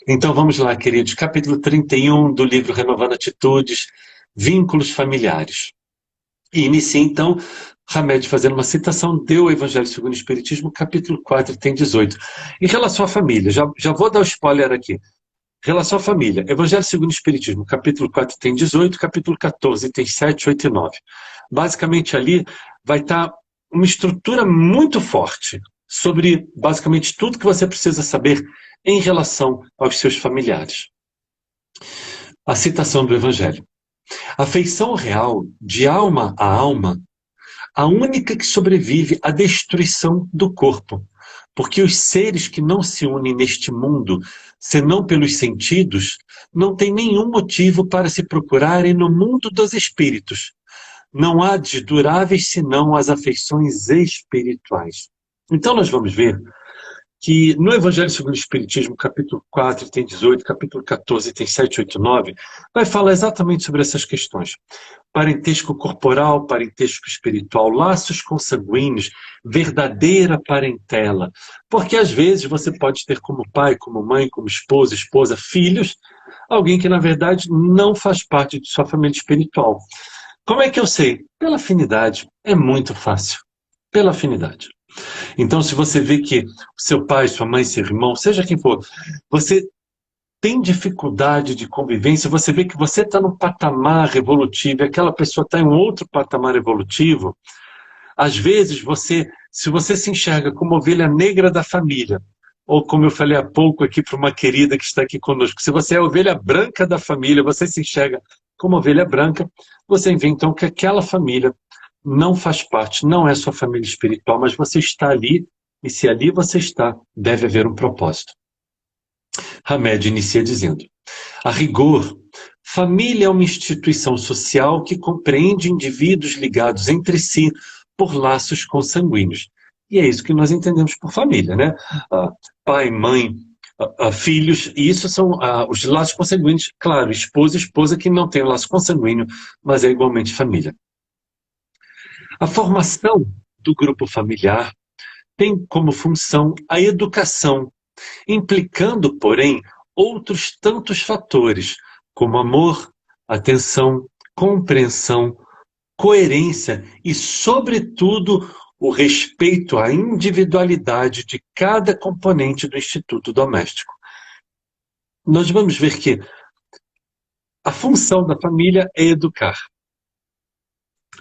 Então vamos lá, queridos. Capítulo 31 do livro Renovando Atitudes, Vínculos Familiares. E inicia então Hamed fazendo uma citação do Evangelho segundo o Espiritismo, capítulo 4, item 18. Em relação à família, já vou dar o spoiler aqui. Em relação à família, Evangelho segundo o Espiritismo, capítulo 4, item 18, capítulo 14, item 7, 8 e 9. Basicamente ali vai estar uma estrutura muito forte sobre basicamente tudo que você precisa saber em relação aos seus familiares. A citação do Evangelho. A afeição real, de alma a alma, a única que sobrevive à destruição do corpo. Porque os seres que não se unem neste mundo, senão pelos sentidos, não têm nenhum motivo para se procurarem no mundo dos espíritos. Não há de duráveis senão as afeições espirituais. Então nós vamos ver que no Evangelho segundo o Espiritismo, capítulo 4, item 18, capítulo 14, item 7, 8 e 9, vai falar exatamente sobre essas questões. Parentesco corporal, parentesco espiritual, laços consanguíneos, verdadeira parentela. Porque às vezes você pode ter como pai, como mãe, como esposa, filhos, alguém que na verdade não faz parte de sua família espiritual. Como é que eu sei? Pela afinidade. É muito fácil. Pela afinidade. Então, se você vê que seu pai, sua mãe, seu irmão, seja quem for, você tem dificuldade de convivência, você vê que você está num patamar evolutivo e aquela pessoa está em um outro patamar evolutivo, às vezes, se você se enxerga como ovelha negra da família, ou como eu falei há pouco aqui para uma querida que está aqui conosco, se você é a ovelha branca da família, você se enxerga como ovelha branca, você vê então que aquela família não faz parte, não é sua família espiritual, mas você está ali, e se ali você está, deve haver um propósito. Hamed inicia dizendo: a rigor, família é uma instituição social que compreende indivíduos ligados entre si por laços consanguíneos. E é isso que nós entendemos por família, né? Pai, mãe, filhos, e isso são os laços consanguíneos, claro, esposa que não tem o laço consanguíneo, mas é igualmente família. A formação do grupo familiar tem como função a educação, implicando, porém, outros tantos fatores, como amor, atenção, compreensão, coerência e, sobretudo, o respeito à individualidade de cada componente do instituto doméstico. Nós vamos ver que a função da família é educar.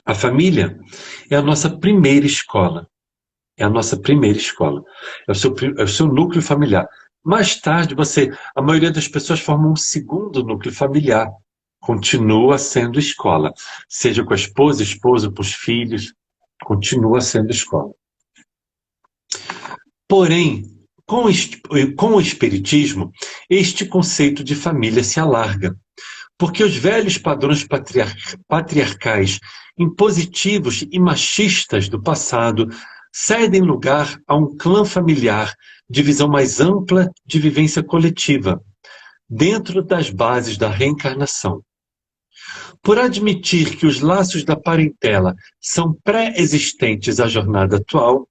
A família é a nossa primeira escola. É a nossa primeira escola. É o seu núcleo familiar. Mais tarde, a maioria das pessoas forma um segundo núcleo familiar. Continua sendo escola. Seja com a esposa, com os filhos, continua sendo escola. Porém, com o Espiritismo, este conceito de família se alarga. Porque os velhos padrões patriarcais, impositivos e machistas do passado cedem lugar a um clã familiar de visão mais ampla de vivência coletiva, dentro das bases da reencarnação. Por admitir que os laços da parentela são pré-existentes à jornada atual,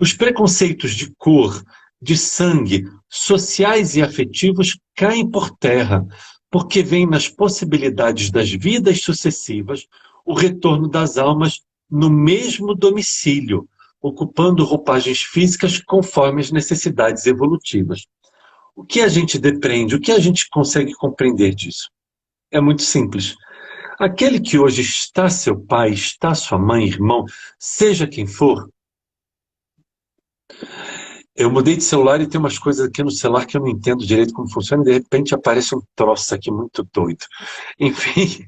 os preconceitos de cor, de sangue, sociais e afetivos caem por terra, porque vem nas possibilidades das vidas sucessivas o retorno das almas no mesmo domicílio, ocupando roupagens físicas conforme as necessidades evolutivas. O que a gente depreende, o que a gente consegue compreender disso? É muito simples. Aquele que hoje está seu pai, está sua mãe, irmão, seja quem for. Eu mudei de celular e tem umas coisas aqui no celular que eu não entendo direito como funciona, e de repente aparece um troço aqui muito doido. Enfim,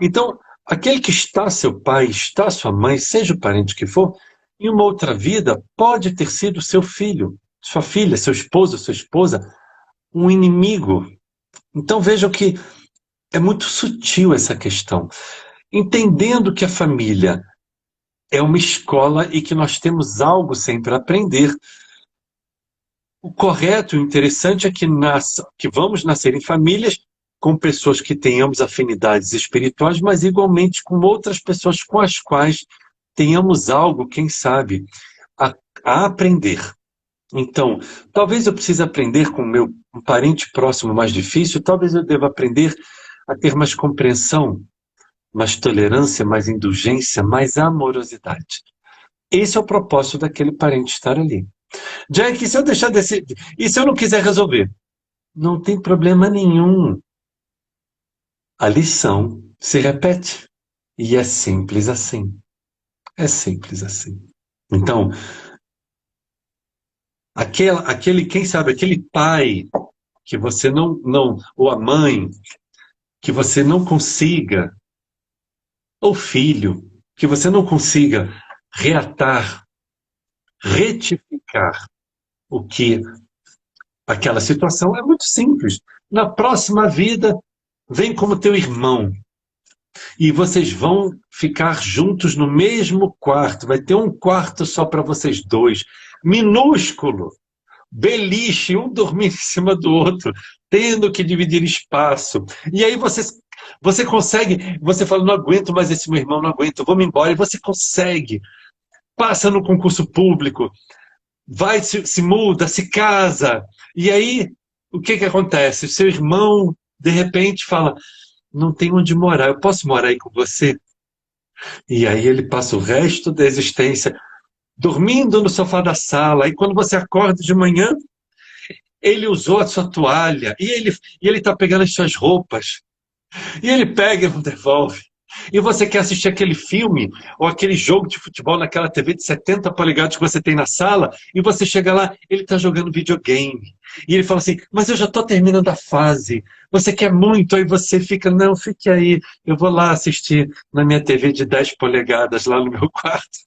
então, aquele que está seu pai, está sua mãe, seja o parente que for, em uma outra vida pode ter sido seu filho, sua filha, seu esposo, sua esposa, um inimigo. Então vejam que é muito sutil essa questão. Entendendo que a família é uma escola e que nós temos algo sempre a aprender. O correto e o interessante é que vamos nascer em famílias com pessoas que tenhamos afinidades espirituais, mas igualmente com outras pessoas com as quais tenhamos algo, quem sabe, a aprender. Então, talvez eu precise aprender com o meu um parente próximo mais difícil, talvez eu deva aprender a ter mais compreensão, mais tolerância, mais indulgência, mais amorosidade. Esse é o propósito daquele parente estar ali. Jack, e se eu deixar desse. E se eu não quiser resolver? Não tem problema nenhum. A lição se repete. E é simples assim. É simples assim. Então, quem sabe, aquele pai que você não, ou a mãe, que você não consiga, ou filho, que você não consiga reatar, retificar o que aquela situação é muito simples. Na próxima vida, vem como teu irmão e vocês vão ficar juntos no mesmo quarto. Vai ter um quarto só para vocês dois, minúsculo, beliche, um dormindo em cima do outro, tendo que dividir espaço. E aí você consegue, você fala, não aguento mais esse meu irmão, não aguento, vou me embora. E você consegue, passa no concurso público, vai, se muda, se casa. E aí, o que que acontece? O seu irmão, de repente, fala, não tem onde morar, eu posso morar aí com você? E aí ele passa o resto da existência dormindo no sofá da sala. E quando você acorda de manhã, ele usou a sua toalha. E ele está pegando as suas roupas. E ele pega e não devolve. E você quer assistir aquele filme ou aquele jogo de futebol naquela TV de 70 polegadas que você tem na sala, e você chega lá, ele está jogando videogame. E ele fala assim, mas eu já estou terminando a fase. Você quer muito, aí você fica, não, fique aí, eu vou lá assistir na minha TV de 10 polegadas lá no meu quarto.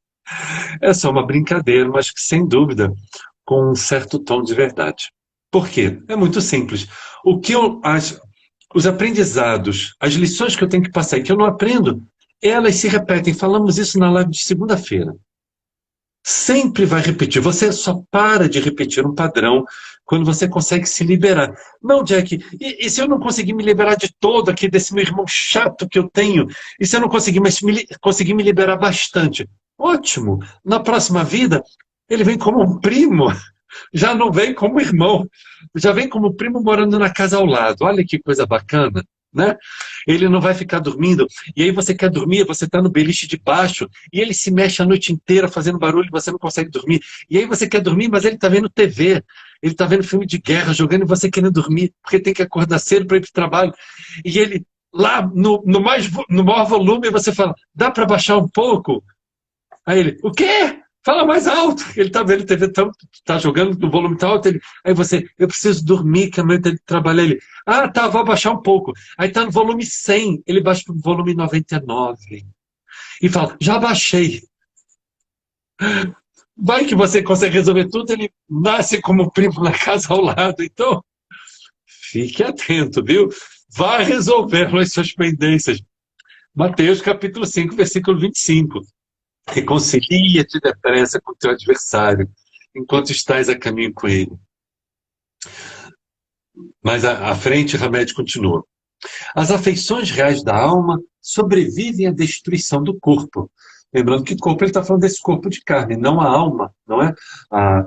É só uma brincadeira, mas que, sem dúvida, com um certo tom de verdade. Por quê? É muito simples. O que os aprendizados, as lições que eu tenho que passar e que eu não aprendo, elas se repetem. Falamos isso na live de segunda-feira. Sempre vai repetir. Você só para de repetir um padrão quando você consegue se liberar. Não, Jack, e se eu não conseguir me liberar de todo aqui desse meu irmão chato que eu tenho? E se eu não conseguir, conseguir me liberar bastante? Ótimo! Na próxima vida, ele vem como um primo, já não vem como irmão, já vem como primo morando na casa ao lado. Olha que coisa bacana, né? Ele não vai ficar dormindo, e aí você quer dormir, você está no beliche de baixo, e ele se mexe a noite inteira fazendo barulho e você não consegue dormir. E aí você quer dormir, mas ele está vendo TV, ele está vendo filme de guerra, jogando e você querendo dormir, porque tem que acordar cedo para ir para o trabalho. E ele lá no maior volume, você fala, dá para baixar um pouco? Aí ele, o quê? Fala mais alto. Ele tá vendo TV, tá jogando no volume tão alto. Aí você, eu preciso dormir, que amanhã tem que trabalhar. Ele, tá, vou abaixar um pouco. Aí tá no volume 100, ele baixa pro volume 99. E fala, já baixei. Vai que você consegue resolver tudo, ele nasce como primo na casa ao lado. Então, fique atento, viu? Vai resolver as suas pendências. Mateus capítulo 5, versículo 25. Reconcilia-te depressa com o teu adversário, enquanto estás a caminho com ele. Mas à frente, Hamed continua. As afeições reais da alma sobrevivem à destruição do corpo. Lembrando que o corpo, ele está falando desse corpo de carne, não a alma, não é?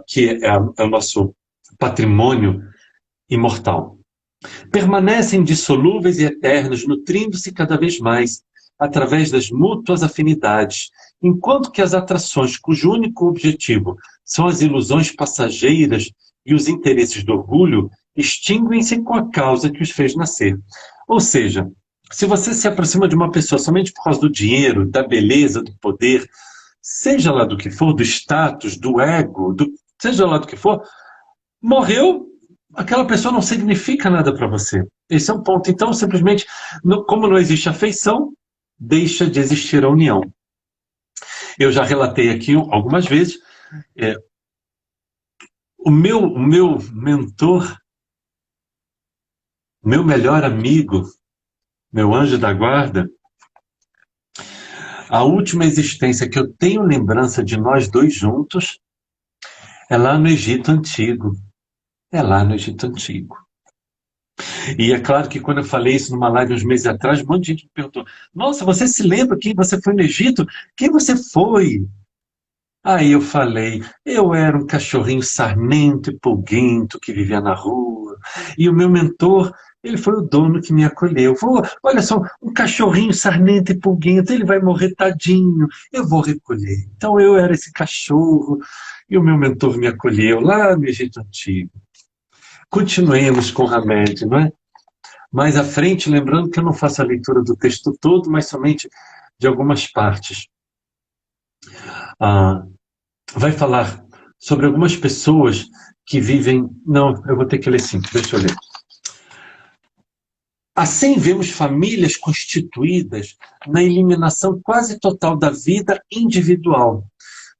Que é o nosso patrimônio imortal. Permanecem dissolúveis e eternos, nutrindo-se cada vez mais, através das mútuas afinidades, enquanto que as atrações cujo único objetivo são as ilusões passageiras e os interesses do orgulho, extinguem-se com a causa que os fez nascer. Ou seja, se você se aproxima de uma pessoa somente por causa do dinheiro, da beleza, do poder, seja lá do que for, do status, do ego, seja lá do que for, morreu, aquela pessoa não significa nada para você. Esse é um ponto. Então, simplesmente, como não existe afeição, deixa de existir a união. Eu já relatei aqui algumas vezes, o meu mentor, meu melhor amigo, meu anjo da guarda, a última existência que eu tenho lembrança de nós dois juntos é lá no Egito Antigo. É lá no Egito Antigo. E é claro que quando eu falei isso numa live uns meses atrás, um monte de gente me perguntou, nossa, você se lembra quem você foi no Egito? Quem você foi? Aí eu falei, eu era um cachorrinho sarnento e pulguento que vivia na rua, e o meu mentor, ele foi o dono que me acolheu. Falou, olha só, um cachorrinho sarnento e pulguento, ele vai morrer tadinho, eu vou recolher. Então eu era esse cachorro, e o meu mentor me acolheu lá no Egito Antigo. Continuemos com Hamed, não é? Mais à frente, lembrando que eu não faço a leitura do texto todo, mas somente de algumas partes. Ah, vai falar sobre algumas pessoas que vivem... Não, eu vou ter que ler sim, deixa eu ler. Assim, vemos famílias constituídas na eliminação quase total da vida individual,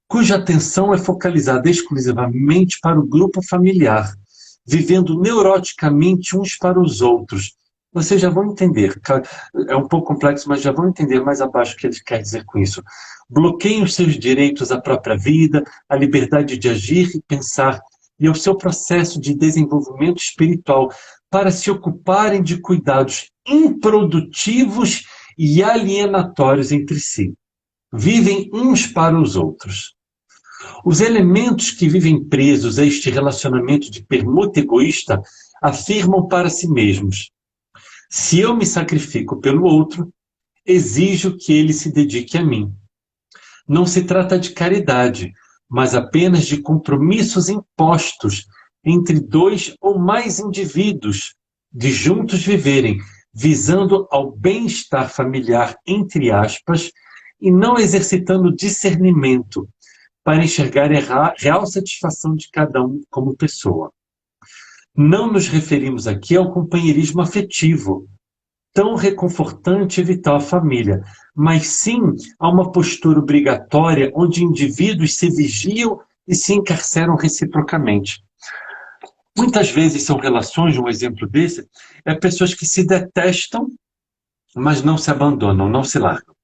cuja atenção é focalizada exclusivamente para o grupo familiar, vivendo neuroticamente uns para os outros. Vocês já vão entender, é um pouco complexo, mas já vão entender mais abaixo o que ele quer dizer com isso. Bloqueiam os seus direitos à própria vida, à liberdade de agir e pensar, e ao seu processo de desenvolvimento espiritual, para se ocuparem de cuidados improdutivos e alienatórios entre si. Vivem uns para os outros. Os elementos que vivem presos a este relacionamento de permuta egoísta afirmam para si mesmos: se eu me sacrifico pelo outro, exijo que ele se dedique a mim. Não se trata de caridade, mas apenas de compromissos impostos entre dois ou mais indivíduos de juntos viverem, visando ao bem-estar familiar, entre aspas, e não exercitando discernimento para enxergar a real satisfação de cada um como pessoa. Não nos referimos aqui ao companheirismo afetivo, tão reconfortante e vital à família, mas sim a uma postura obrigatória onde indivíduos se vigiam e se encarceram reciprocamente. Muitas vezes são relações, um exemplo desse, pessoas que se detestam, mas não se abandonam, não se largam.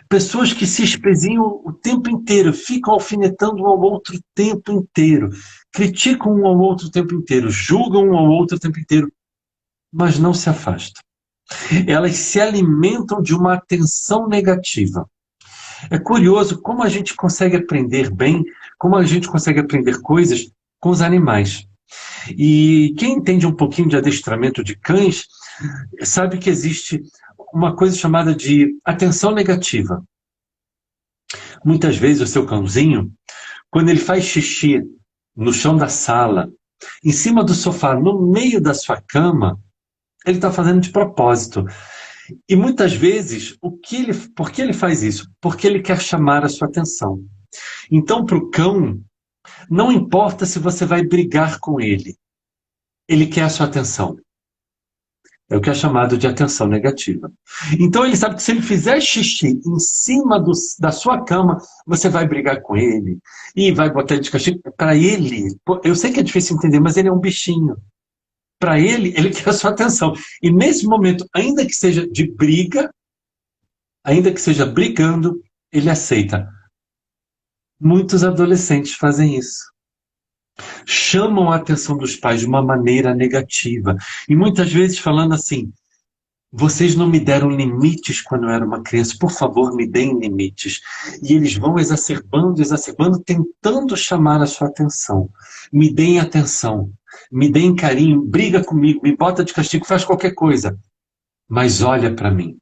Pessoas que se espezinham o tempo inteiro, ficam alfinetando um ao outro o tempo inteiro, criticam um ao outro o tempo inteiro, julgam um ao outro o tempo inteiro, mas não se afastam. Elas se alimentam de uma atenção negativa. É curioso como a gente consegue aprender bem, como a gente consegue aprender coisas com os animais. E quem entende um pouquinho de adestramento de cães, sabe que existe uma coisa chamada de atenção negativa. Muitas vezes o seu cãozinho, quando ele faz xixi no chão da sala, em cima do sofá, no meio da sua cama, ele está fazendo de propósito. E muitas vezes, por que ele faz isso? Porque ele quer chamar a sua atenção. Então, para o cão, não importa se você vai brigar com ele, ele quer a sua atenção. É o que é chamado de atenção negativa. Então ele sabe que se ele fizer xixi em cima da sua cama, você vai brigar com ele e vai botar ele de castigo. Para ele, eu sei que é difícil entender, mas ele é um bichinho. Para ele, ele quer a sua atenção. E nesse momento, ainda que seja de briga, ainda que seja brigando, ele aceita. Muitos adolescentes fazem isso. Chamam a atenção dos pais de uma maneira negativa. E muitas vezes falando assim: vocês não me deram limites quando eu era uma criança, por favor, me deem limites. E eles vão exacerbando, tentando chamar a sua atenção. Me deem atenção, me deem carinho, briga comigo, me bota de castigo, faz qualquer coisa. Mas olha para mim.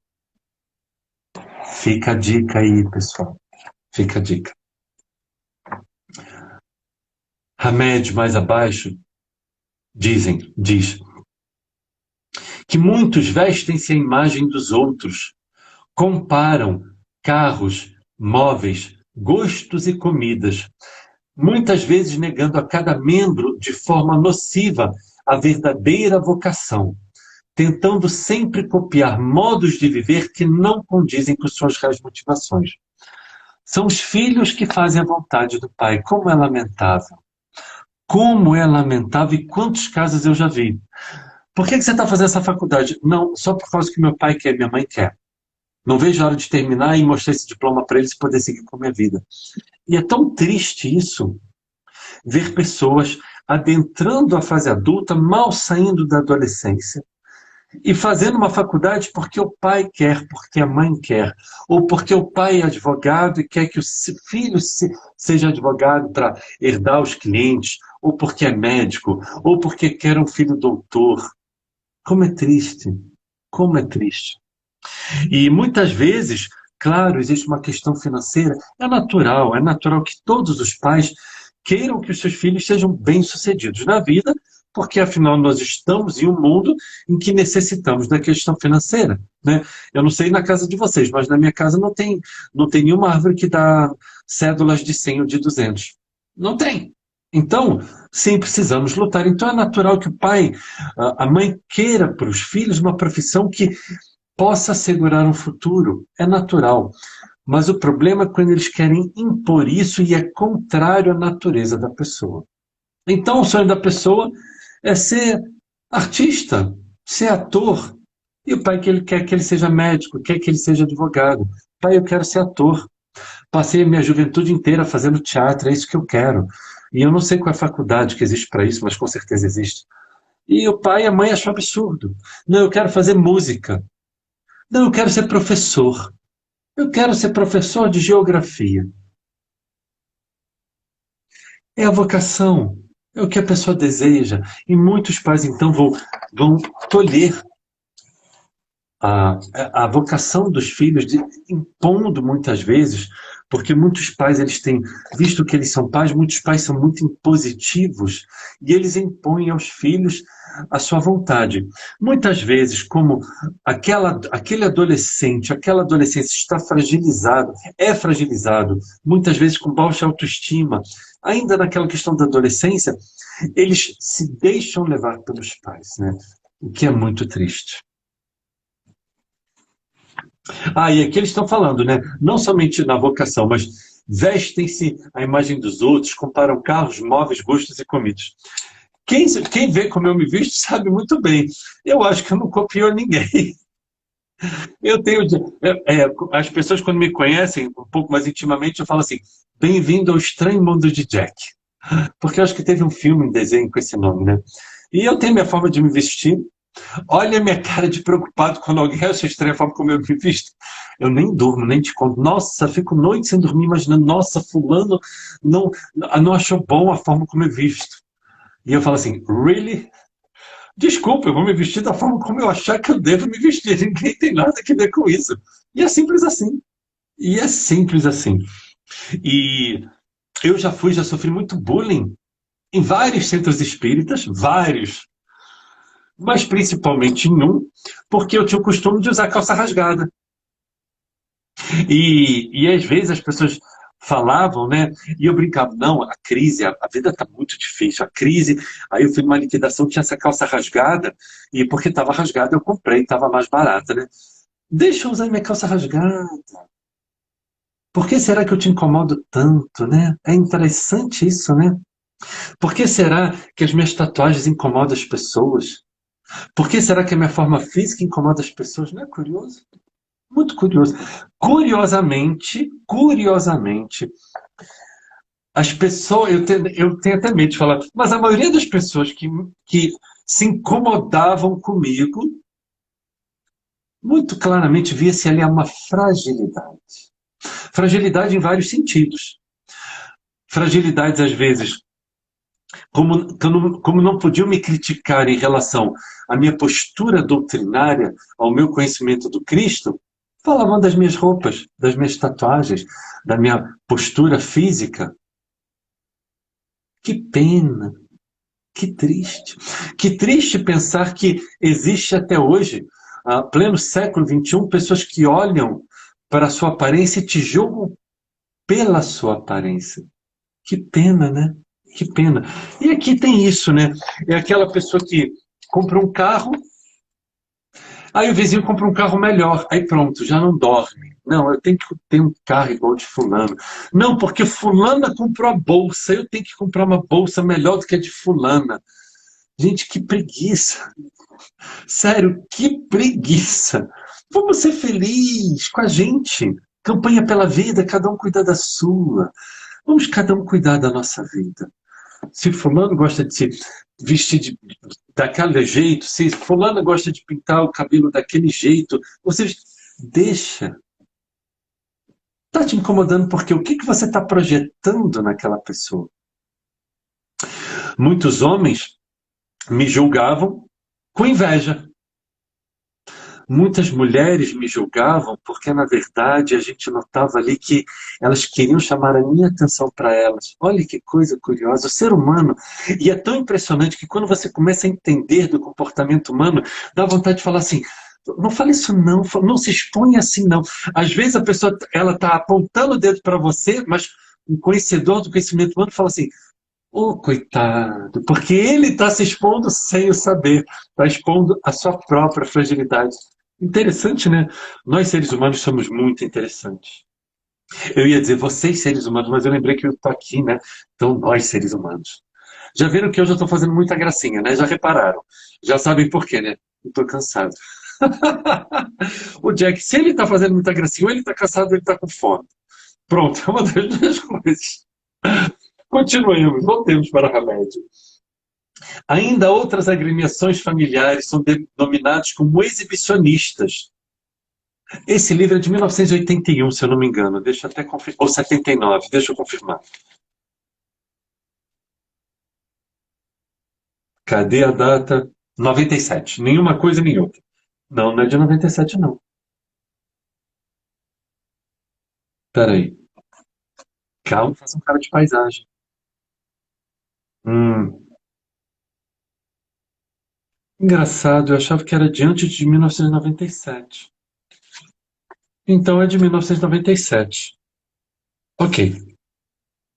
Fica a dica aí, pessoal. Fica a dica. Hamed, mais abaixo, diz que muitos vestem-se à imagem dos outros, comparam carros, móveis, gostos e comidas, muitas vezes negando a cada membro de forma nociva a verdadeira vocação, tentando sempre copiar modos de viver que não condizem com suas reais motivações. São os filhos que fazem a vontade do pai. Como é lamentável. Como é lamentável e quantos casos eu já vi. Por que você está fazendo essa faculdade? Não, só por causa que meu pai quer, minha mãe quer. Não vejo a hora de terminar e mostrar esse diploma para eles e poder seguir com a minha vida. E é tão triste isso, ver pessoas adentrando a fase adulta, mal saindo da adolescência, E fazendo uma faculdade porque o pai quer, porque a mãe quer, ou porque o pai é advogado e quer que o filho seja advogado para herdar os clientes, ou porque é médico, ou porque quer um filho doutor. Como é triste, como é triste. E muitas vezes, claro, existe uma questão financeira, é natural que todos os pais queiram que os seus filhos sejam bem-sucedidos na vida, porque afinal nós estamos em um mundo em que necessitamos da questão financeira, né? Eu não sei na casa de vocês, mas na minha casa não tem nenhuma árvore que dá cédulas de 100 ou de 200. Não tem. Então, sim, precisamos lutar. Então é natural que o pai, a mãe queira para os filhos uma profissão que possa assegurar um futuro. É natural. Mas o problema é quando eles querem impor isso e é contrário à natureza da pessoa. Então, o sonho da pessoa é ser artista, ser ator. E o pai que ele quer que ele seja médico, quer que ele seja advogado. Pai, eu quero ser ator. Passei a minha juventude inteira fazendo teatro, é isso que eu quero. E eu não sei qual é a faculdade que existe para isso, mas com certeza existe. E o pai e a mãe acham absurdo. Não, eu quero fazer música. Não, eu quero ser professor. Eu quero ser professor de geografia. É a vocação, é o que a pessoa deseja. E muitos pais, então, vão tolher a, a vocação dos filhos, impondo muitas vezes, porque muitos pais, eles têm, visto que eles são pais, muitos pais são muito impositivos e eles impõem aos filhos a sua vontade. Muitas vezes, como aquele adolescente, aquela adolescência está fragilizado, é fragilizado, muitas vezes com baixa autoestima, ainda naquela questão da adolescência, eles se deixam levar pelos pais, né? O que é muito triste. Ah, e aqui eles estão falando, né? Não somente na vocação, mas vestem-se à imagem dos outros, comparam carros, móveis, gostos e comidas. Quem vê como eu me visto sabe muito bem. Eu acho que eu não copio ninguém. Eu tenho. As pessoas, quando me conhecem um pouco mais intimamente, eu falo assim: bem-vindo ao estranho mundo de Jack. Porque eu acho que teve um filme, um desenho com esse nome, né? E eu tenho minha forma de me vestir. Olha a minha cara de preocupado quando alguém acha estranha a forma como eu me visto. Eu nem durmo, nem te conto. Nossa, fico noite sem dormir imaginando, nossa, fulano não achou bom a forma como eu visto. E eu falo assim, really? Desculpa, eu vou me vestir da forma como eu achar que eu devo me vestir. Ninguém tem nada a ver com isso. E é simples assim. E é simples assim. E eu já sofri muito bullying em vários centros espíritas, vários, mas principalmente em um, porque eu tinha o costume de usar calça rasgada. E às vezes as pessoas falavam, né? E eu brincava, não, a crise, a vida está muito difícil, a crise. Aí eu fui numa liquidação, tinha essa calça rasgada, e porque estava rasgada eu comprei, estava mais barata, né? Deixa eu usar minha calça rasgada. Por que será que eu te incomodo tanto, né? É interessante isso, né? Por que será que as minhas tatuagens incomodam as pessoas? Por que será que a minha forma física incomoda as pessoas? Não é curioso? Muito curioso. Curiosamente, as pessoas, eu tenho até medo de falar, mas a maioria das pessoas que se incomodavam comigo, muito claramente via-se ali uma fragilidade. Fragilidade em vários sentidos. Fragilidades, às vezes, como não podiam me criticar em relação à minha postura doutrinária, ao meu conhecimento do Cristo, falavam das minhas roupas, das minhas tatuagens, da minha postura física. Que pena, que triste. Que triste pensar que existe até hoje, pleno século XXI, pessoas que olham para a sua aparência e te julgam pela sua aparência. Que pena, né? Que pena. E aqui tem isso, né? É aquela pessoa que compra um carro, aí o vizinho compra um carro melhor, aí pronto, já não dorme. Não, eu tenho que ter um carro igual de fulano. Não, porque fulana comprou a bolsa, eu tenho que comprar uma bolsa melhor do que a de fulana. Gente, que preguiça. Sério, que preguiça. Vamos ser felizes com a gente. Campanha pela vida, cada um cuidar da sua. Vamos cada um cuidar da nossa vida. se fulano gosta de se vestir daquele jeito, se fulano gosta de pintar o cabelo daquele jeito, você deixa. Está te incomodando porque o que você está projetando naquela pessoa? Muitos homens me julgavam com inveja. Muitas mulheres me julgavam porque, na verdade, a gente notava ali que elas queriam chamar a minha atenção para elas. Olha que coisa curiosa, o ser humano. E é tão impressionante que quando você começa a entender do comportamento humano, dá vontade de falar assim, não fale isso não, não se expõe assim não. Às vezes a pessoa ela está apontando o dedo para você, mas um conhecedor do conhecimento humano fala assim, ô, coitado, porque ele está se expondo sem o saber, está expondo a sua própria fragilidade. Interessante, né? Nós, seres humanos, somos muito interessantes. Eu ia dizer vocês, seres humanos, mas eu lembrei que eu estou aqui, né? Então, nós, seres humanos. Já viram que hoje eu estou fazendo muita gracinha, né? Já repararam. Já sabem por quê, né? Estou cansado. O Jack, se ele está fazendo muita gracinha, ou ele está cansado ou ele está com fome. Pronto, é uma das duas coisas. Continuemos, voltemos para a remédio. Ainda outras agremiações familiares são denominadas como exibicionistas. Esse livro é de 1981, se eu não me engano. Deixa eu até confirmar. Ou 79, deixa eu confirmar. Cadê a data? 97. Nenhuma coisa nem outra. Não, não é de 97, não. Peraí. Calma, faz um cara de paisagem. Hum, engraçado, eu achava que era de antes de 1997. Então é de 1997. Ok.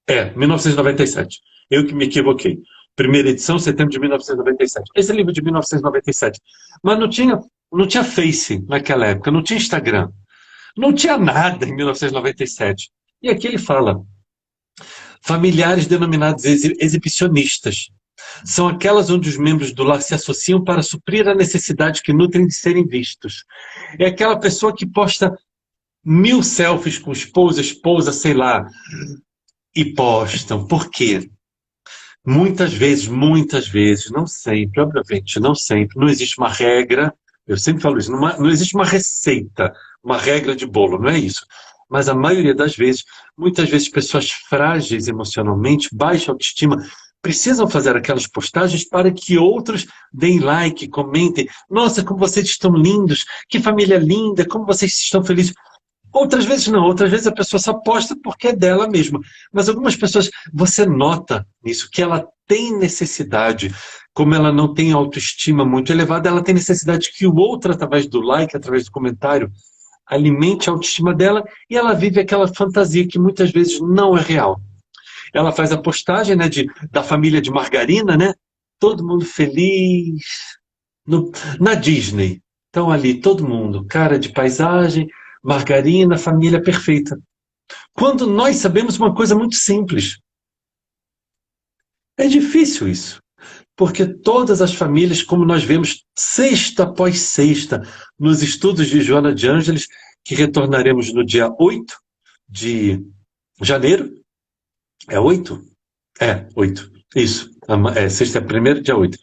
É, 1997. Eu que me equivoquei. Primeira edição, setembro de 1997. Esse é livro de 1997. Mas não tinha Face naquela época, não tinha Instagram. Não tinha nada em 1997. E aqui ele fala: familiares denominados exibicionistas. São aquelas onde os membros do lar se associam para suprir a necessidade que nutrem de serem vistos. É aquela pessoa que posta 1000 selfies com esposa, sei lá, e postam. Por quê? Muitas vezes, não sempre, obviamente, não sempre, não existe uma regra, eu sempre falo isso, não existe uma receita, uma regra de bolo, não é isso. Mas a maioria das vezes, muitas vezes pessoas frágeis emocionalmente, baixa autoestima, precisam fazer aquelas postagens para que outros deem like, comentem, nossa, como vocês estão lindos, que família linda, como vocês estão felizes. Outras vezes não, outras vezes a pessoa só posta porque é dela mesma. Mas algumas pessoas, você nota nisso, que ela tem necessidade, como ela não tem autoestima muito elevada, ela tem necessidade que o outro, através do like, através do comentário, alimente a autoestima dela e ela vive aquela fantasia que muitas vezes não é real. Ela faz a postagem, né, da família de margarina, né? Todo mundo feliz, na Disney. Então ali, todo mundo, cara de paisagem, margarina, família perfeita. Quando nós sabemos uma coisa muito simples. É difícil isso. Porque todas as famílias, como nós vemos sexta após sexta, nos estudos de Joana de Ângeles, que retornaremos no dia 8 de janeiro. É 8? É, 8. Isso. Sexta é primeiro, dia 8.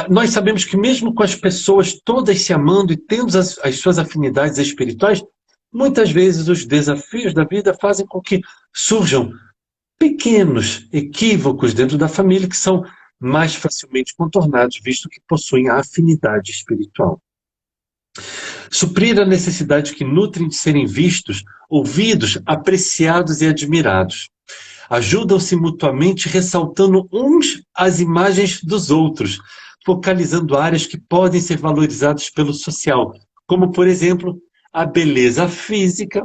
Nós sabemos que mesmo com as pessoas todas se amando e tendo as suas afinidades espirituais, muitas vezes os desafios da vida fazem com que surjam pequenos equívocos dentro da família que são mais facilmente contornados, visto que possuem a afinidade espiritual. Suprir a necessidade que nutrem de serem vistos, ouvidos, apreciados e admirados. Ajudam-se mutuamente, ressaltando uns as imagens dos outros, focalizando áreas que podem ser valorizadas pelo social, como, por exemplo, a beleza física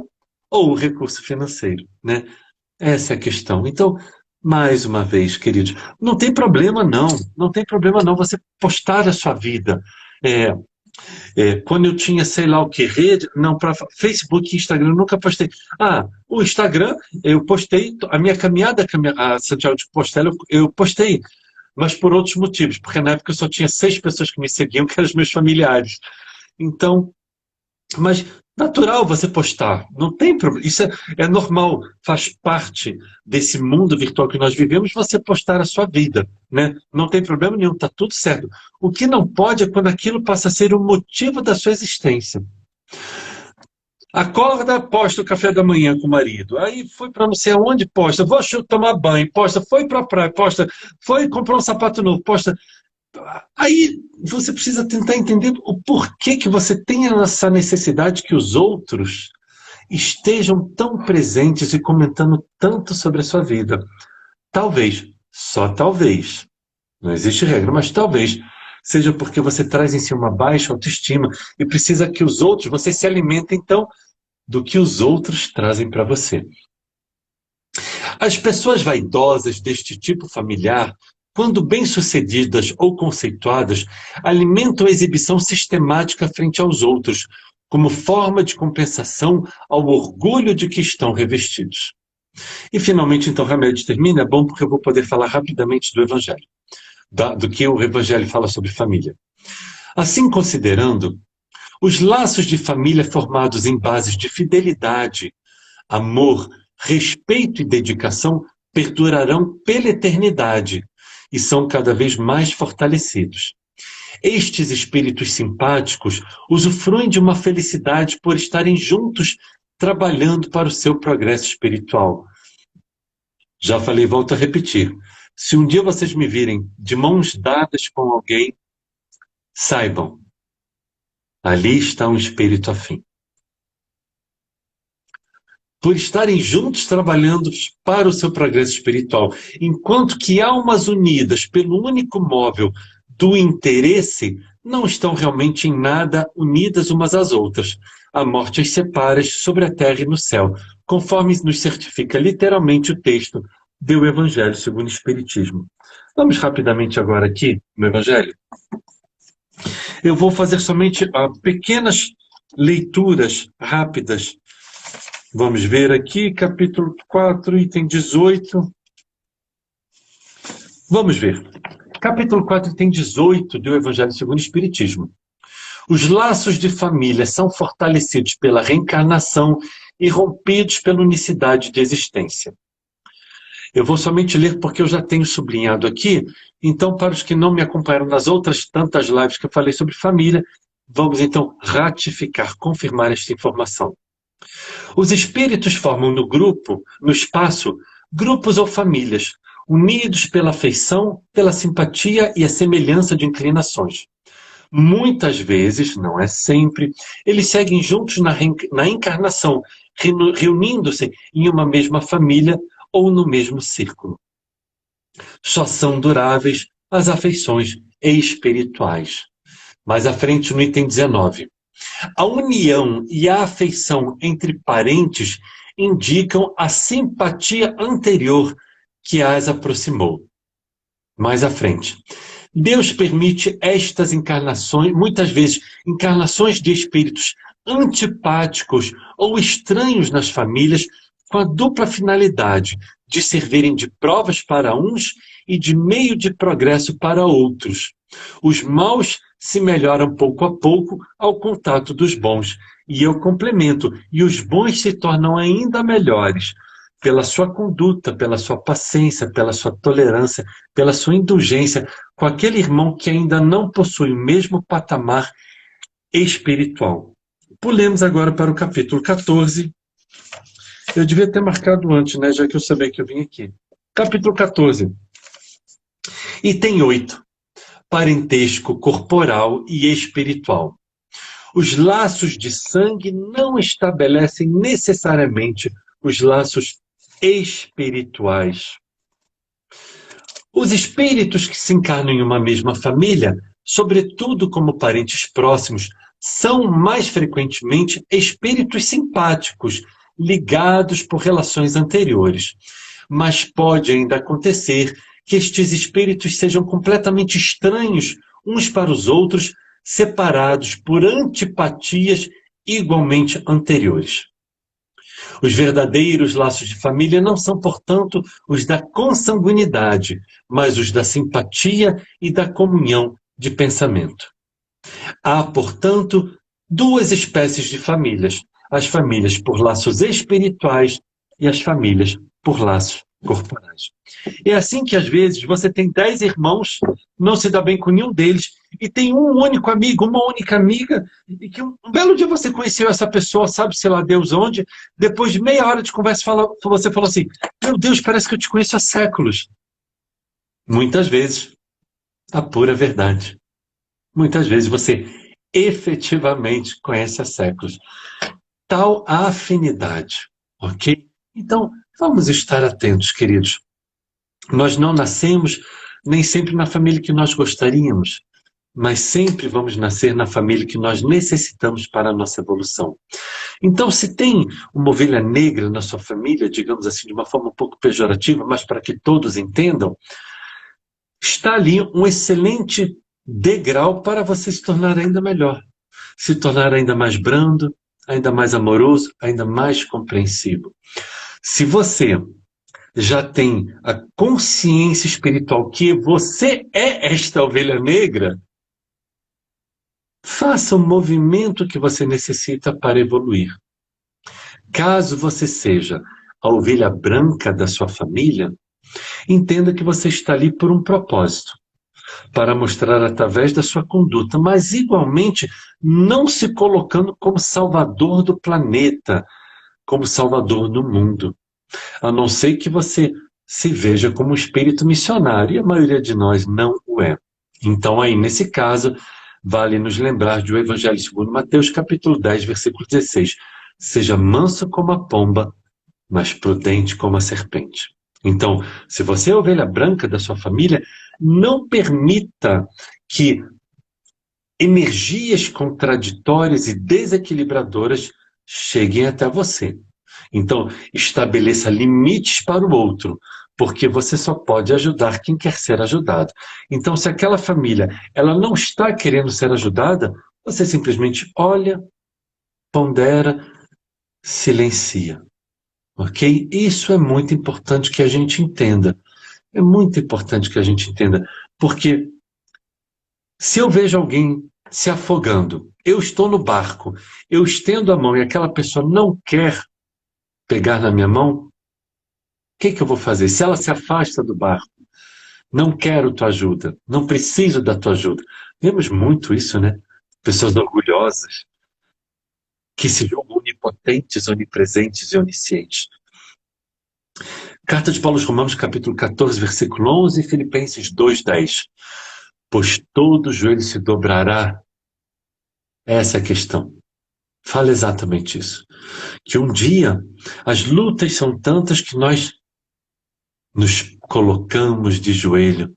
ou o recurso financeiro, né? Essa é a questão. Então, mais uma vez, queridos, não tem problema não, não tem problema não você postar a sua vida. Quando eu tinha, sei lá o que, rede, não, para Facebook e Instagram, eu nunca postei. O Instagram, eu postei, a minha caminhada a Santiago de Compostela, eu postei, mas por outros motivos, porque na época eu só tinha 6 pessoas que me seguiam, que eram os meus familiares. Então, mas Natural você postar, não tem problema. Isso é normal, faz parte desse mundo virtual que nós vivemos, você postar a sua vida, né? Não tem problema nenhum, tá tudo certo. O que não pode é quando aquilo passa a ser o motivo da sua existência. Acorda, posta o café da manhã com o marido. Aí foi para não sei aonde, posta. Vou tomar banho, posta. Foi para a praia, posta. Foi comprar um sapato novo, posta. Aí você precisa tentar entender o porquê que você tem essa necessidade que os outros estejam tão presentes e comentando tanto sobre a sua vida. Talvez, só talvez, não existe regra, mas talvez seja porque você traz em si uma baixa autoestima e precisa que os outros, você se alimente então do que os outros trazem para você. As pessoas vaidosas deste tipo familiar, quando bem-sucedidas ou conceituadas, alimentam a exibição sistemática frente aos outros, como forma de compensação ao orgulho de que estão revestidos. E finalmente, então, o remédio termina, é bom porque eu vou poder falar rapidamente do Evangelho, do que o Evangelho fala sobre família. Assim considerando, os laços de família formados em bases de fidelidade, amor, respeito e dedicação perdurarão pela eternidade e são cada vez mais fortalecidos. Estes espíritos simpáticos usufruem de uma felicidade por estarem juntos trabalhando para o seu progresso espiritual. Já falei, volto a repetir. Se um dia vocês me virem de mãos dadas com alguém, saibam, ali está um espírito afim. Por estarem juntos trabalhando para o seu progresso espiritual, enquanto que almas unidas pelo único móvel do interesse não estão realmente em nada unidas umas às outras. A morte as separa sobre a terra e no céu, conforme nos certifica literalmente o texto do Evangelho segundo o Espiritismo. Vamos rapidamente agora aqui no Evangelho. Eu vou fazer somente pequenas leituras rápidas. Vamos ver aqui, capítulo 4, item 18. Vamos ver. Capítulo 4, item 18 do Evangelho segundo o Espiritismo. Os laços de família são fortalecidos pela reencarnação e rompidos pela unicidade de existência. Eu vou somente ler porque eu já tenho sublinhado aqui, então para os que não me acompanharam nas outras tantas lives que eu falei sobre família, vamos então ratificar, confirmar esta informação. Os espíritos formam no grupo, no espaço, grupos ou famílias, unidos pela afeição, pela simpatia e a semelhança de inclinações. Muitas vezes, não é sempre, eles seguem juntos na encarnação, reunindo-se em uma mesma família ou no mesmo círculo. Só são duráveis as afeições espirituais. Mais à frente, no item 19. A união e a afeição entre parentes indicam a simpatia anterior que as aproximou. Mais à frente. Deus permite estas encarnações, muitas vezes, encarnações de espíritos antipáticos ou estranhos nas famílias, com a dupla finalidade de servirem de provas para uns e de meio de progresso para outros. Os maus se melhoram pouco a pouco ao contato dos bons. E eu complemento, e os bons se tornam ainda melhores pela sua conduta, pela sua paciência, pela sua tolerância, pela sua indulgência com aquele irmão que ainda não possui o mesmo patamar espiritual. Pulemos agora para o capítulo 14. Eu devia ter marcado antes, né, já que eu sabia que eu vim aqui. Capítulo 14. Item 8. Parentesco corporal e espiritual. Os laços de sangue não estabelecem necessariamente os laços espirituais. Os espíritos que se encarnam em uma mesma família, sobretudo como parentes próximos, são mais frequentemente espíritos simpáticos, ligados por relações anteriores. Mas pode ainda acontecer que estes espíritos sejam completamente estranhos uns para os outros, separados por antipatias igualmente anteriores. Os verdadeiros laços de família não são, portanto, os da consanguinidade, mas os da simpatia e da comunhão de pensamento. Há, portanto, duas espécies de famílias: as famílias por laços espirituais e as famílias por laços corporais. É assim que, às vezes, você tem 10 irmãos, não se dá bem com nenhum deles, e tem um único amigo, uma única amiga, e que um belo dia você conheceu essa pessoa, sabe-se lá Deus onde, depois de meia hora de conversa, você falou assim: meu Deus, parece que eu te conheço há séculos. Muitas vezes, a pura verdade. Muitas vezes você efetivamente conhece há séculos. Tal a afinidade, ok? Então, vamos estar atentos, queridos. Nós não nascemos nem sempre na família que nós gostaríamos, mas sempre vamos nascer na família que nós necessitamos para a nossa evolução. Então, se tem uma ovelha negra na sua família, digamos assim, de uma forma um pouco pejorativa, mas para que todos entendam, está ali um excelente degrau para você se tornar ainda melhor, se tornar ainda mais brando, ainda mais amoroso, ainda mais compreensivo. Se você já tem a consciência espiritual que você é esta ovelha negra, faça o movimento que você necessita para evoluir. Caso você seja a ovelha branca da sua família, entenda que você está ali por um propósito, para mostrar através da sua conduta, mas igualmente não se colocando como salvador do planeta, como salvador do mundo. A não ser que você se veja como um espírito missionário, e a maioria de nós não o é. Então aí, nesse caso, vale nos lembrar do Evangelho segundo Mateus, capítulo 10, versículo 16. Seja manso como a pomba, mas prudente como a serpente. Então, se você é a ovelha branca da sua família, não permita que energias contraditórias e desequilibradoras cheguem até você. Então, estabeleça limites para o outro, porque você só pode ajudar quem quer ser ajudado. Então, se aquela família ela não está querendo ser ajudada, você simplesmente olha, pondera, silencia. Ok? Isso é muito importante que a gente entenda. É muito importante que a gente entenda, porque se eu vejo alguém se afogando, eu estou no barco, eu estendo a mão e aquela pessoa não quer pegar na minha mão, o que eu vou fazer? Se ela se afasta do barco, não quero tua ajuda, não preciso da tua ajuda. Vemos muito isso, né? Pessoas orgulhosas, que se julgam onipotentes, onipresentes e oniscientes. Carta de Paulo aos Romanos, capítulo 14, versículo 11, e Filipenses 2:10. Pois todo joelho se dobrará. Essa é a questão. Fala exatamente isso. Que um dia as lutas são tantas que nós nos colocamos de joelho.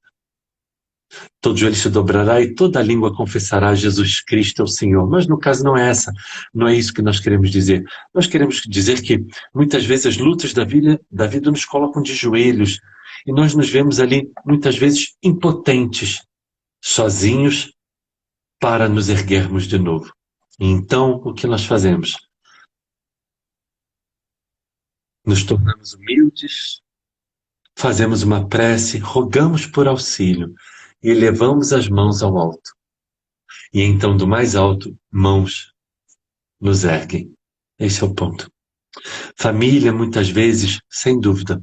Todo joelho se dobrará e toda língua confessará Jesus Cristo é o Senhor. Mas no caso não é essa, não é isso que nós queremos dizer. Nós queremos dizer que muitas vezes as lutas da vida nos colocam de joelhos e nós nos vemos ali muitas vezes impotentes, sozinhos para nos erguermos de novo. E então o que nós fazemos? Nos tornamos humildes, fazemos uma prece, rogamos por auxílio e elevamos as mãos ao alto. E então, do mais alto, mãos nos erguem. Esse é o ponto. Família, muitas vezes, sem dúvida,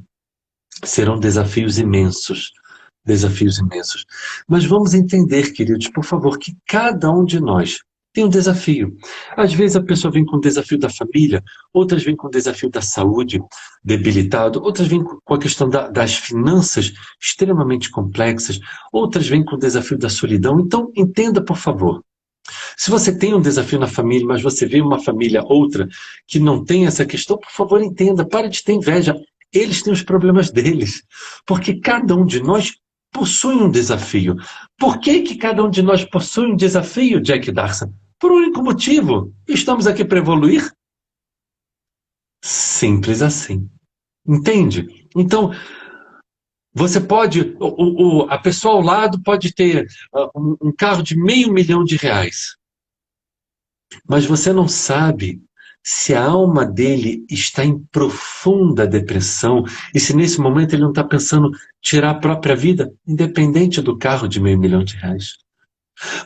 serão desafios imensos. Desafios imensos. Mas vamos entender, queridos, por favor, que cada um de nós tem um desafio. Às vezes a pessoa vem com o desafio da família, outras vêm com o desafio da saúde debilitado, outras vêm com a questão das finanças extremamente complexas, outras vêm com o desafio da solidão. Então, entenda, por favor. Se você tem um desafio na família, mas você vê uma família outra que não tem essa questão, por favor, entenda, pare de ter inveja. Eles têm os problemas deles. Porque cada um de nós possui um desafio. Por que cada um de nós possui um desafio, Jack Darson? Por um único motivo. Estamos aqui para evoluir? Simples assim. Entende? Então, você pode, a pessoa ao lado pode ter um carro de R$500.000, mas você não sabe se a alma dele está em profunda depressão e se nesse momento ele não está pensando tirar a própria vida, independente do carro de R$500.000.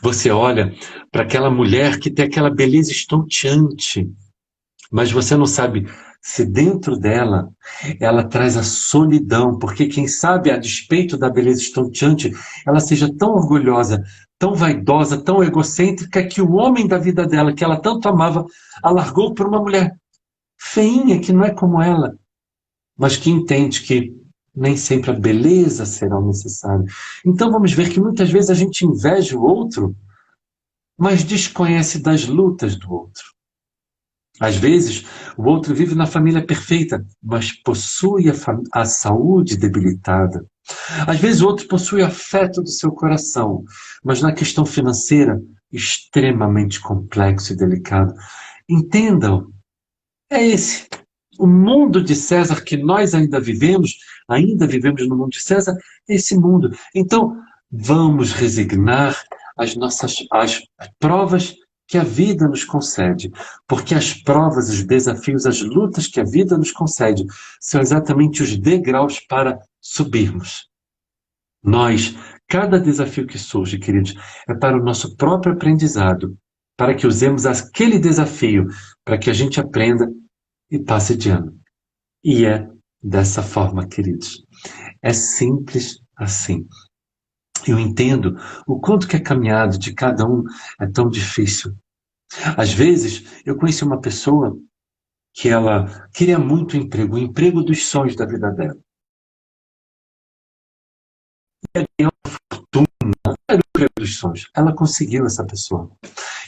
Você olha para aquela mulher que tem aquela beleza estonteante, mas você não sabe se dentro dela ela traz a solidão, porque quem sabe, a despeito da beleza estonteante, ela seja tão orgulhosa, tão vaidosa, tão egocêntrica, que o homem da vida dela, que ela tanto amava, a largou por uma mulher feinha, que não é como ela, mas que entende que nem sempre a beleza será o necessário. Então vamos ver que muitas vezes a gente inveja o outro, mas desconhece das lutas do outro. Às vezes, o outro vive na família perfeita, mas possui a saúde debilitada. Às vezes, o outro possui o afeto do seu coração, mas na questão financeira, extremamente complexo e delicado. Entendam, é esse. O mundo de César que nós ainda vivemos no mundo de César, é esse mundo. Então, vamos resignar as provas que a vida nos concede, porque as provas, os desafios, as lutas que a vida nos concede são exatamente os degraus para subirmos. Nós, cada desafio que surge, queridos, é para o nosso próprio aprendizado, para que usemos aquele desafio, para que a gente aprenda e passe de ano. E é dessa forma, queridos. É simples assim. Eu entendo o quanto que a caminhada de cada um é tão difícil. Às vezes, eu conheci uma pessoa que ela queria muito o emprego dos sonhos da vida dela. Era o emprego dos sonhos. Ela conseguiu essa pessoa.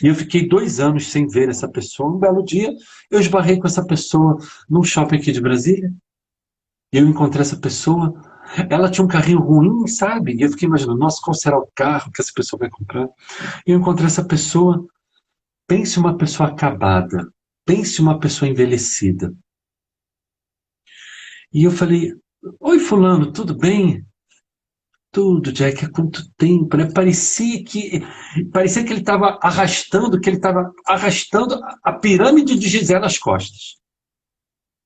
E eu fiquei 2 anos sem ver essa pessoa. Um belo dia, eu esbarrei com essa pessoa num shopping aqui de Brasília. Eu encontrei essa pessoa. Ela tinha um carrinho ruim, sabe? E eu fiquei imaginando, nossa, qual será o carro que essa pessoa vai comprar? E eu encontrei essa pessoa. Pense uma pessoa acabada. Pense uma pessoa envelhecida. E eu falei, oi fulano, tudo bem? Tudo, Jack, há quanto tempo, né? Parecia que ele estava arrastando a pirâmide de Gizé nas costas.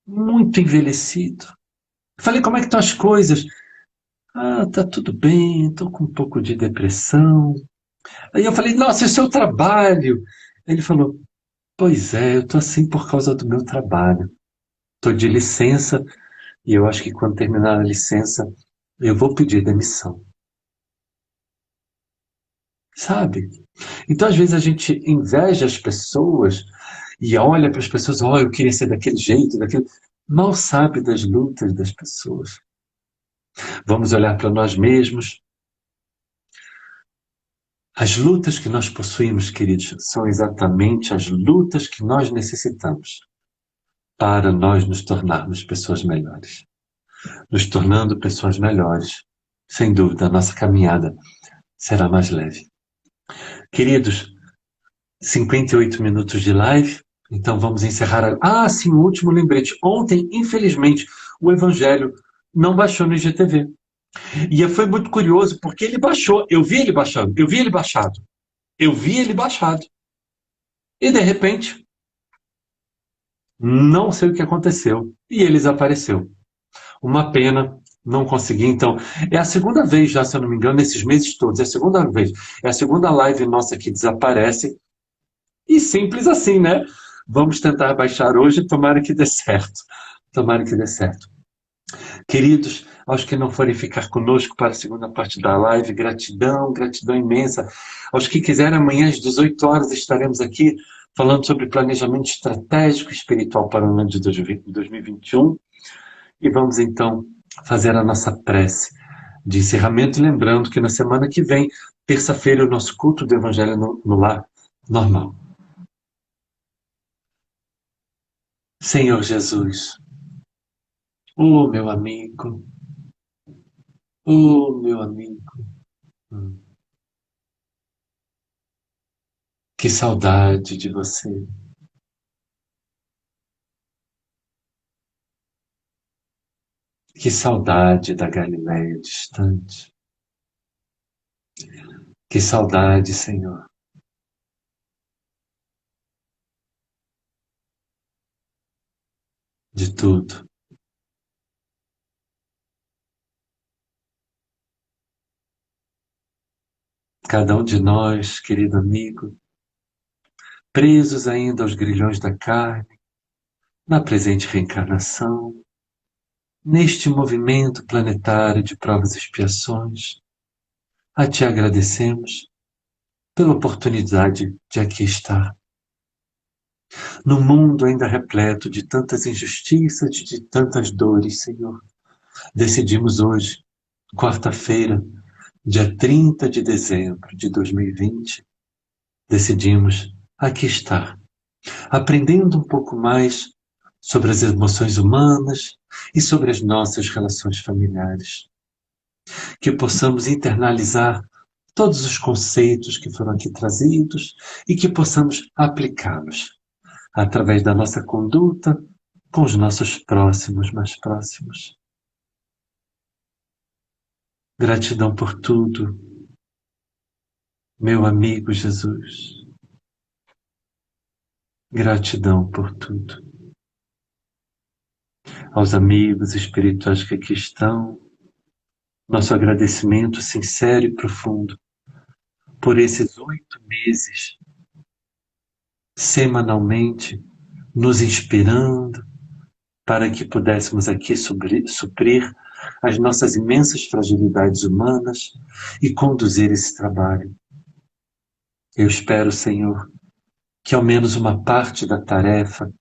Muito envelhecido. Falei, como é que estão as coisas? Ah, tá tudo bem, estou com um pouco de depressão. Aí eu falei, nossa, e o seu trabalho? Ele falou, pois é, eu estou assim por causa do meu trabalho. Estou de licença e eu acho que quando terminar a licença, eu vou pedir demissão. Sabe? Então, às vezes, a gente inveja as pessoas e olha para as pessoas, oh, eu queria ser daquele jeito, daquele. Mal sabe das lutas das pessoas. Vamos olhar para nós mesmos. As lutas que nós possuímos, queridos, são exatamente as lutas que nós necessitamos para nós nos tornarmos pessoas melhores. Nos tornando pessoas melhores, sem dúvida, a nossa caminhada será mais leve. Queridos, 58 minutos de live, então vamos encerrar. Ah, sim, o último lembrete. Ontem, infelizmente, o Evangelho não baixou no IGTV. E foi muito curioso, porque ele baixou. Eu vi ele baixando, eu vi ele baixado. Eu vi ele baixado. E, de repente, não sei o que aconteceu. E ele desapareceu. Uma pena, não consegui. Então, é a segunda vez já, se eu não me engano, nesses meses todos. É a segunda vez. É a segunda live nossa que desaparece. E simples assim, né? Vamos tentar baixar hoje, tomara que dê certo. Tomara que dê certo. Queridos, aos que não forem ficar conosco para a segunda parte da live, gratidão, gratidão imensa. Aos que quiserem, amanhã às 18 horas estaremos aqui falando sobre planejamento estratégico e espiritual para o ano de 2021. E vamos então fazer a nossa prece de encerramento, lembrando que na semana que vem, terça-feira, o nosso culto do Evangelho no Lar normal. Senhor Jesus, meu amigo, meu amigo, hum, que saudade de você, que saudade da Galileia distante, que saudade, Senhor, de tudo. Cada um de nós, querido amigo, presos ainda aos grilhões da carne, na presente reencarnação, neste movimento planetário de provas e expiações, a Ti agradecemos pela oportunidade de aqui estar. Num mundo ainda repleto de tantas injustiças, de tantas dores, Senhor, decidimos hoje, quarta-feira, dia 30 de dezembro de 2020, decidimos aqui estar, aprendendo um pouco mais sobre as emoções humanas e sobre as nossas relações familiares. Que possamos internalizar todos os conceitos que foram aqui trazidos e que possamos aplicá-los através da nossa conduta com os nossos próximos, mais próximos. Gratidão por tudo, meu amigo Jesus. Gratidão por tudo. Aos amigos espirituais que aqui estão, nosso agradecimento sincero e profundo por esses 8 meses, semanalmente, nos inspirando para que pudéssemos aqui suprir as nossas imensas fragilidades humanas e conduzir esse trabalho. Eu espero, Senhor, que ao menos uma parte da tarefa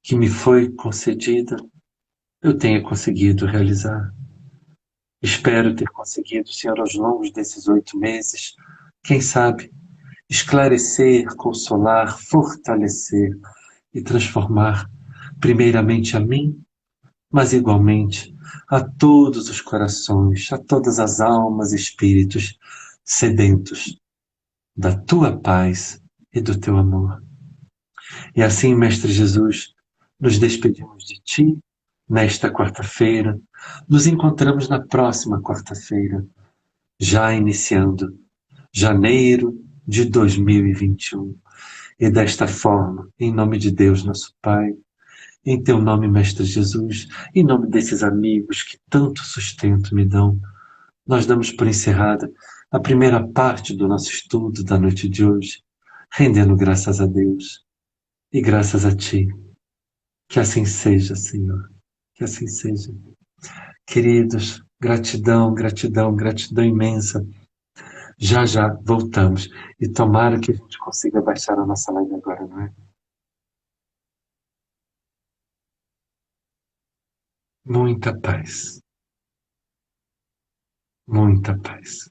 que me foi concedida eu tenha conseguido realizar. Espero ter conseguido, Senhor, aos longos desses 8 meses, quem sabe, esclarecer, consolar, fortalecer e transformar, primeiramente a mim, mas igualmente a todos os corações, a todas as almas e espíritos sedentos da tua paz e do teu amor. E assim, Mestre Jesus, nos despedimos de ti nesta quarta-feira. Nos encontramos na próxima quarta-feira, já iniciando janeiro de 2021. E desta forma, em nome de Deus, nosso Pai, em teu nome, Mestre Jesus, em nome desses amigos que tanto sustento me dão, nós damos por encerrada a primeira parte do nosso estudo da noite de hoje, rendendo graças a Deus e graças a Ti. Que assim seja, Senhor, que assim seja. Queridos, gratidão, gratidão, gratidão imensa. Já já voltamos. E tomara que a gente consiga baixar a nossa live agora, não é? Muita paz. Muita paz.